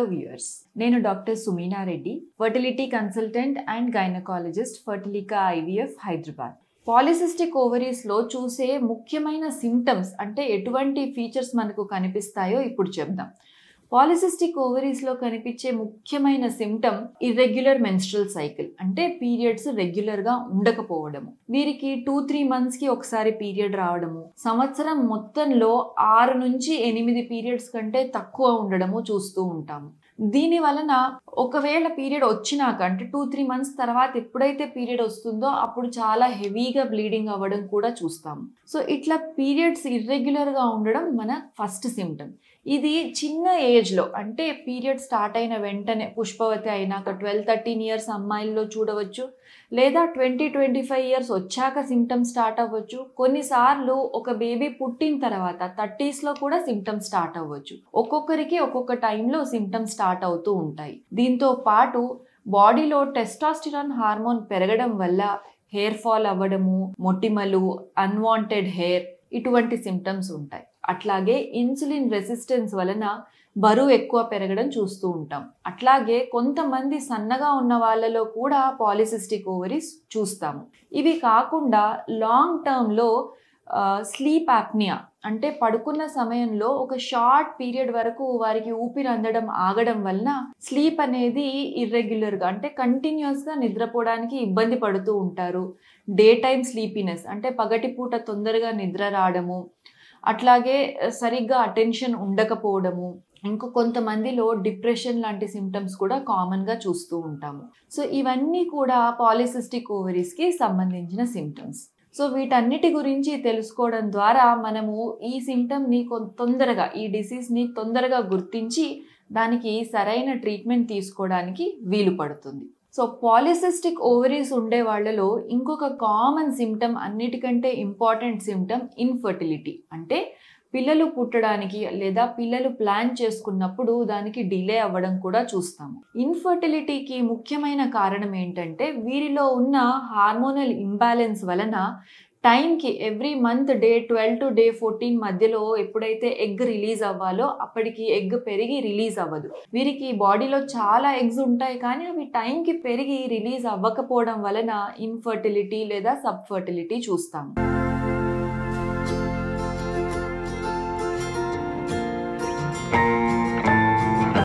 Hello viewers, నేను doctor Sumeena Reddy, fertility consultant and gynaecologist, Fertilica IVF, Hyderabad. Polycystic ఓవరీస్లో చూసే ముఖ్యమైన సిమ్టమ్స్ అంటే ఎటువంటి ఫీచర్స్ మనకు కనిపిస్తాయో ఇప్పుడు చెప్దాం. పాలిసిస్టిక్ ఓవరీస్లో కనిపించే ముఖ్యమైన సిమ్టమ్ ఇర్రెగ్యులర్ మెన్స్ట్రల్ సైకిల్, అంటే పీరియడ్స్ రెగ్యులర్గా ఉండకపోవడము. వీరికి 2-3 monthsకి ఒకసారి పీరియడ్ రావడము, సంవత్సరం మొత్తంలో 6 నుంచి 8 పీరియడ్స్ కంటే తక్కువ ఉండడము చూస్తూ ఉంటాము. దీని వలన ఒకవేళ పీరియడ్ వచ్చినాక అంటే 2-3 months తర్వాత ఎప్పుడైతే పీరియడ్ వస్తుందో అప్పుడు చాలా హెవీగా బ్లీడింగ్ అవ్వడం కూడా చూస్తాము. సో ఇట్లా పీరియడ్స్ ఇర్రెగ్యులర్గా ఉండడం మన ఫస్ట్ సిమ్టమ్. ఇది చిన్న ఏజ్లో అంటే పీరియడ్ స్టార్ట్ అయిన వెంటనే పుష్పవతి అయినాక 12-13 years అమ్మాయిల్లో చూడవచ్చు, లేదా 20-25 years వచ్చాక సిమ్టమ్స్ స్టార్ట్ అవ్వచ్చు. కొన్నిసార్లు ఒక బేబీ పుట్టిన తర్వాత 30sలో కూడా సిమ్టమ్స్ స్టార్ట్ అవ్వచ్చు. ఒక్కొక్కరికి ఒక్కొక్క టైంలో సిమ్టమ్స్ స్టార్ట్ అవుతూ ఉంటాయి. దీంతో పాటు బాడీలో టెస్టాస్టిరాన్ హార్మోన్ పెరగడం వల్ల హెయిర్ ఫాల్ అవ్వడము, మొటిమలు, అన్వాంటెడ్ హెయిర్, ఇటువంటి సిమ్టమ్స్ ఉంటాయి. అట్లాగే ఇన్సులిన్ రెసిస్టెన్స్ వలన బరువు ఎక్కువ పెరగడం చూస్తూ ఉంటాం. అట్లాగే కొంతమంది సన్నగా ఉన్న వాళ్ళలో కూడా పాలిసిస్టిక్ ఓవరీస్ చూస్తాము. ఇవి కాకుండా లాంగ్ టర్మ్లో స్లీప్ యాప్నియా అంటే పడుకున్న సమయంలో ఒక షార్ట్ పీరియడ్ వరకు వారికి ఊపిరి అందడం ఆగడం వలన స్లీప్ అనేది ఇర్రెగ్యులర్గా అంటే కంటిన్యూస్గా నిద్రపోవడానికి ఇబ్బంది పడుతూ ఉంటారు. డే టైమ్ స్లీపీనెస్ అంటే పగటిపూట తొందరగా నిద్ర రావడము, అట్లాగే సరిగ్గా అటెన్షన్ ఉండకపోవడము, ఇంకా కొంతమందిలో డిప్రెషన్ లాంటి సిమ్టమ్స్ కూడా కామన్గా చూస్తూ ఉంటాము. సో ఇవన్నీ కూడా పాలిసిస్టిక్ ఓవరీస్కి సంబంధించిన సిమ్టమ్స్. సో వీటన్నిటి గురించి తెలుసుకోవడం ద్వారా మనము ఈ సిమ్టమ్ని తొందరగా, ఈ డిసీజ్ని తొందరగా గుర్తించి దానికి సరైన ట్రీట్మెంట్ తీసుకోవడానికి వీలు పడుతుంది. సో పాలిసిస్టిక్ ఓవరీస్ ఉండే వాళ్ళలో ఇంకొక కామన్ సిమ్టమ్, అన్నిటికంటే ఇంపార్టెంట్ సిమ్టమ్ ఇన్ఫర్టిలిటీ. అంటే పిల్లలు పుట్టడానికి లేదా పిల్లలు ప్లాన్ చేసుకున్నప్పుడు దానికి డిలే అవ్వడం కూడా చూస్తాము. ఇన్ఫర్టిలిటీకి ముఖ్యమైన కారణం ఏంటంటే వీరిలో ఉన్న హార్మోనల్ ఇంబ్యాలెన్స్ వలన టైంకి every month day 12 to day 14 మధ్యలో ఎప్పుడైతే ఎగ్ రిలీజ్ అవ్వాలో అప్పటికి ఎగ్ పెరిగి రిలీజ్ అవ్వదు. వీరికి బాడీలో చాలా ఎగ్స్ ఉంటాయి కానీ అవి టైంకి పెరిగి రిలీజ్ అవ్వకపోవడం వలన ఇన్ఫర్టిలిటీ లేదా సబ్ఫర్టిలిటీ చూస్తాము.